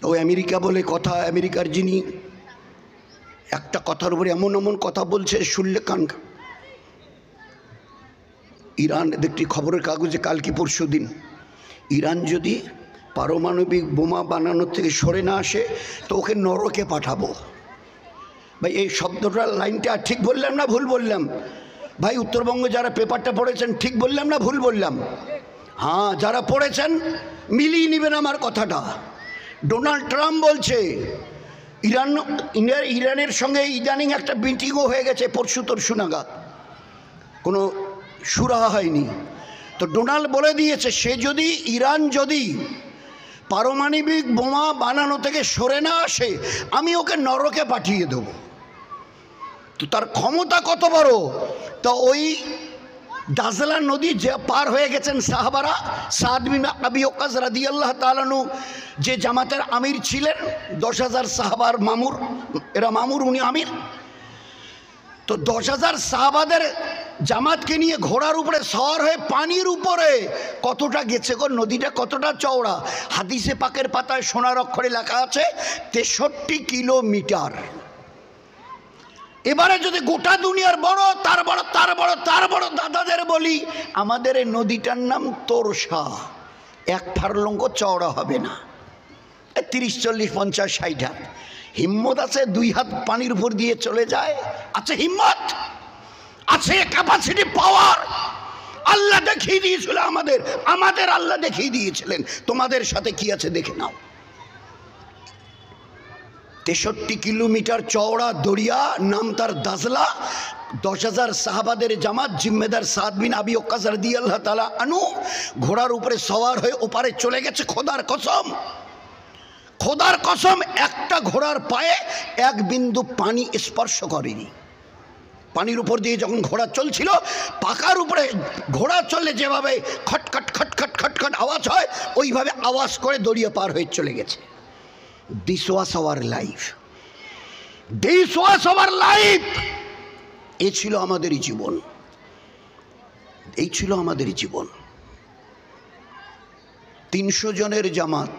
ওই আমেরিকা বলে কথা, আমেরিকার যিনি একটা কথার উপরে এমন এমন কথা বলছে শুনলে কান। ইরান দেখছি খবরের কাগজে কালকে পরশু দিন, ইরান যদি পারমাণবিক বোমা বানানোর থেকে সরে না আসে তো ওকে নরকে পাঠাবো। ভাই এই শব্দটার লাইনটা ঠিক বললাম না ভুল বললাম? ভাই উত্তরবঙ্গে যারা পেপারটা পড়েছেন ঠিক বললাম না ভুল বললাম? হ্যাঁ, যারা পড়েছেন মিলিয়ে নেবেন আমার কথাটা। ডোনাল্ড ট্রাম্প বলছে ইরানের সঙ্গে ইদানিং একটা মিটিংও হয়ে গেছে পরশু তরশু নাগাদ, কোনো সুরাহা হয়নি। তো ডোনাল্ড বলে দিয়েছে সে যদি ইরান যদি পারমাণবিক বোমা বানানো থেকে সরে না আসে আমি ওকে নরকে পাঠিয়ে দেব। তো তার ক্ষমতা কত বড়! তো ওই দাজলা নদী যে পার হয়ে গেছেন সাহাবারা, সাদ বিন আবি ওয়াক্কাস রাদিয়াল্লাহু তাআলা আনহু যে জামাতের আমির ছিলেন, 10,000 সাহাবার মামুর, এরা মামুর উনি আমির। তো 10,000 সাহাবাদের জামাতকে নিয়ে ঘোড়ার উপরে সওয়ার হয়ে পানির উপরে কতটা গেছে গো, নদীটা কতটা চওড়া? হাদিসে পাকের পাতায় সোনার অক্ষরে লেখা আছে 63 কিলোমিটার। এবারে যদি গোটা দুনিয়ার বড় তার বড় তার বড় তার বড় দাদাদের বলি, আমাদের এই নদীটার নাম তোরসা, 1 ফারলঙ্গ চওড়া হবে না, 30, 40, 50, 60 হাত। হিম্মত আছে 2 হাত পানির উপর দিয়ে চলে যায়? আছে হিম্মত, আছে ক্যাপাসিটি, পাওয়ার। আল্লাহ দেখিয়ে দিয়েছিল আমাদের আল্লাহ দেখিয়ে দিয়েছিলেন। তোমাদের সাথে কি আছে দেখে নাও। 63 কিলোমিটার চওড়া দরিয়া, নাম তার দাজলা। 10,000 সাহাবাদের জামাত, জিম্মেদার সাদ বিন আবি ওয়াক্কাস রাদিয়াল্লাহু তাআলা আনহু ঘোড়ার উপরে সওয়ার হয়ে ওপারে চলে গেছে। খোদার কসম, খোদার কসম, একটা ঘোড়ার পায়ে 1 বিন্দু পানি স্পর্শ করেনি। পানির উপর দিয়ে যখন ঘোড়া চলছিল, পাকার উপরে ঘোড়া চললে যেভাবে খটখট খটখট খটখট আওয়াজ হয়, ওইভাবে আওয়াজ করে দরিয়া পার হয়ে চলে গেছে। This was our life. This was our life. এই ছিল আমাদেরই জীবন, এই ছিল আমাদেরই জীবন। 300 জনের জামাত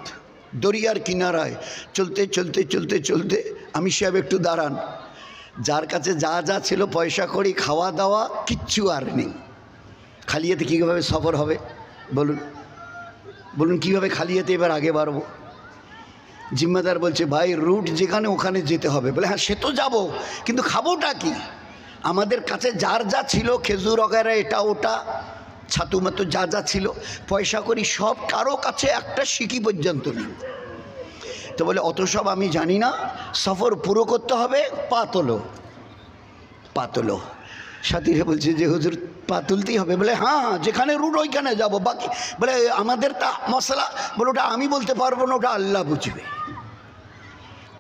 দরিয়ার কিনারায় চলতে চলতে চলতে চলতে, আমি সাহেব একটু দাঁড়ান, যার কাছে যা যা ছিল পয়সা কড়ি খাওয়া দাওয়া কিচ্ছু আর নেই। খালিয়াতে কীভাবে সফর হবে বলুন, বলুন কীভাবে খালিয়াতে এবার আগে বাড়বো? জিম্মেদার বলছে ভাই রুট যেখানে ওখানে যেতে হবে। বলে হ্যাঁ সে তো যাবো, কিন্তু খাবোটা কি? আমাদের কাছে যার যা ছিল, খেজুর वगैरह এটা ওটা ছাতু মাতু যা যা ছিল, পয়সা করি সব, কারো কাছে একটা সিকি পর্যন্ত নেই। তো বলে অত সব আমি জানি না, সফর পুরো করতে হবে, পা তোলো পা তোলো। সাথীরা বলছে যে হুজুর পা তুলতেই হবে? বলে হ্যাঁ, যেখানে রুট ওইখানে যাবো, বাকি বলে আমাদের তা মশলা, বলে ওটা আমি বলতে পারবো না, ওটা আল্লাহ বুঝবে।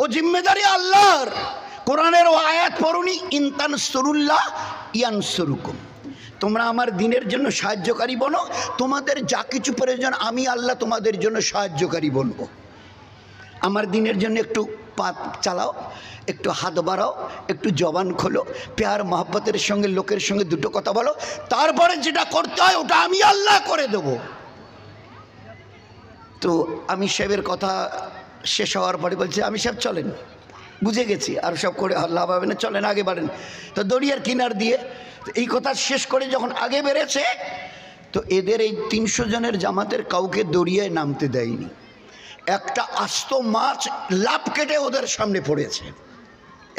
ও জিম্মেদারি আল্লাহর। কোরআনের ও আয়াত পড়ুনি, ইনতানসুরুল্লাহ ইয়ানসুরুকুম, তোমরা আমার দিনের জন্য সাহায্যকারী বনো, তোমাদের যা কিছু প্রয়োজন আমি আল্লাহ তোমাদের জন্য সাহায্যকারী বলবো। আমার দিনের জন্য একটু পা চালাও, একটু হাত বাড়াও, একটু জবান খোলো, প্যার মহব্বতের সঙ্গে লোকের সঙ্গে দুটো কথা বলো, তারপরে যেটা করতে হয় ওটা আমি আল্লাহ করে দেব। তো আমি সাহেবের কথা শেষ হওয়ার পরে বলছে আমি সাহেব চলেন, বুঝে গেছি আর সব করে আল্লাহ পাবে না, চলেন আগে বাড়েন। তো দরিয়ার কিনার দিয়ে এই কথা শেষ করে যখন আগে বেড়েছে, তো এদের এই 300 জনের জামাতের কাউকে দরিয়ায় নামতে দেয়নি। একটা আস্ত মাছ লাফ কেটে ওদের সামনে পড়েছে,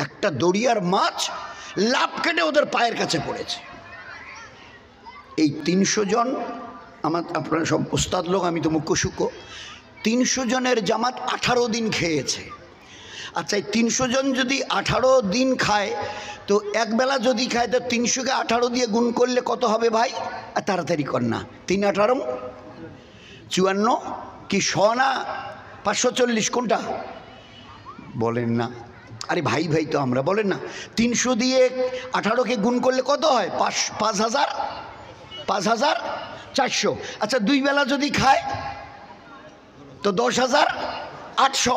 একটা দরিয়ার মাছ লাফ কেটে ওদের পায়ের কাছে পড়েছে। এই 300 জন, আপনারা সব ওস্তাদ লোক, আমি তো মুখ্য সূক্ষ্ম, 300 জনের জামাত 18 দিন খেয়েছে। আচ্ছা, এই 300 জন যদি 18 দিন খায়, তো একবেলা যদি খায়, তো 300কে 18 দিয়ে গুণ করলে কত হবে ভাই? তাড়াতাড়ি কর না, 3 18 54 কি 100 না 540, কোনটা বলেন না? আরে ভাই ভাই তো আমরা, বলেন না। 300 দিয়ে 18কে গুণ করলে কত হয়? 5400। আচ্ছা, 2 বেলা যদি খায় তো 10,800,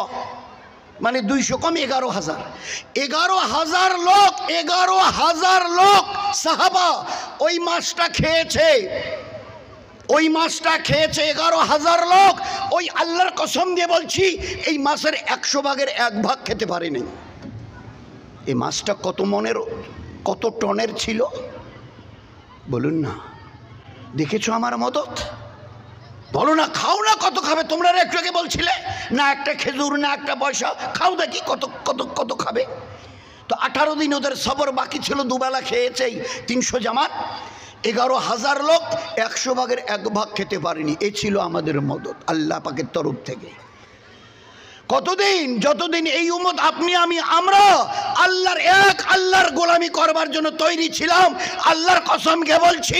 মানে 200 কম 11,000। 11,000 লোক, 11,000 লোক সাহাবা ওই মাছটা খেয়েছে, ওই মাছটা খেয়েছে 11,000 লোক। ওই আল্লাহর কসম দিয়ে বলছি, এই মাছের 100 ভাগের 1 ভাগ খেতে পারেনি। এই মাছটা কত মনের, কত টনের ছিল বলুন না? দেখেছো আমার মদত? বলো না, খাও না, কত খাবে তোমরা? একটু আগে বলছিলে না একটা খেজুর, না একটা পয়সা, খাও দেখি কত কত কত খাবে। তো 18 দিন ওদের সবর বাকি ছিল, দুবেলা খেয়েছেই 300 জামাত, 11,000 লোক 100 ভাগের 1 ভাগ খেতে পারেনি। এ ছিল আমাদের মদত আল্লাহ পাকের তরফ থেকে। কতদিন? যতদিন এই উম্মত, আপনি আমি, আমরা আল্লাহর এক আল্লাহর গোলামি করবার জন্য তৈরি ছিলাম। আল্লাহর কসমকে বলছি,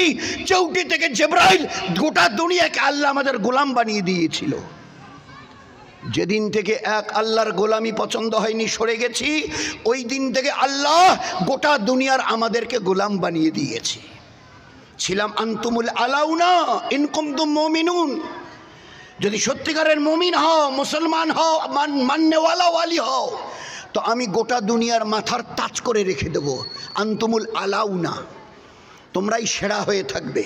চৌকি থেকে জিবরাইল গোটা দুনিয়াকে আল্লাহ আমাদের গোলাম বানিয়ে দিয়েছিল। যেদিন থেকে এক আল্লাহর গোলামি পছন্দ হয়নি, সরে গেছি, ওই দিন থেকে আল্লাহ গোটা দুনিয়ার আমাদেরকে গোলাম বানিয়ে দিয়েছে। ছিলাম আনতুমুল আলাউনা ইন কুনতুম মুমিনুন, যদি সত্যিকারের মুমিন হও, মুসলমান হও, মান্যওয়ালা ওয়ালি হও, তো আমি গোটা দুনিয়ার মাথার তাজ করে রেখে দেব। আনতুমুল আলাউনা, তোমরাই সেরা হয়ে থাকবে।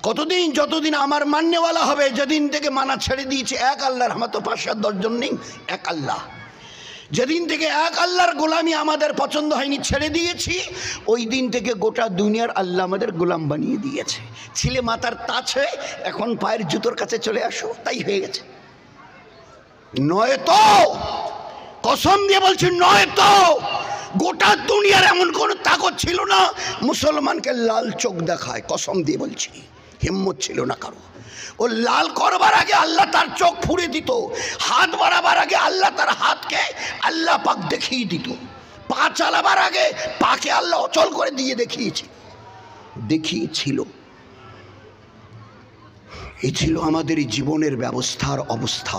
কতদিন? যতদিন আমার মান্যওয়ালা হবে। যেদিন থেকে মানা ছেড়ে দিয়েছে এক আল্লাহর, আমার তো 5-7-10 জন নেই, এক আল্লাহ, যেদিন থেকে এক আল্লাহর গোলামি আমাদের পছন্দ হয়নি, ছেড়ে দিয়েছি, ওই দিন থেকে গোটা দুনিয়ার আল্লাহ আমাদের গোলাম বানিয়ে দিয়েছে। ছিলে মাথার তাজ হয়ে, এখন পায়ের জুতোর কাছে চলে আসো, তাই হয়ে গেছে। নয়তো, কসম দিয়ে বলছি, নয়তো গোটা দুনিয়ার এমন কোনো তাকত ছিল না মুসলমানকে লাল চোখ দেখায়। কসম দিয়ে বলছি, হিম্মত ছিল না কারো। ও লাল করবার আগে আল্লাহ তার চোখ ফুঁড়ে দিত, হাত বাড়াবার আগে আল্লাহ তার হাতকে আল্লাহ পাক দেখিয়ে দিত, পা চালাবার আগে পাকে আল্লাহ অচল করে দিয়ে দেখিয়েছিল। এই ছিল আমাদের জীবনের ব্যবস্থার অবস্থা।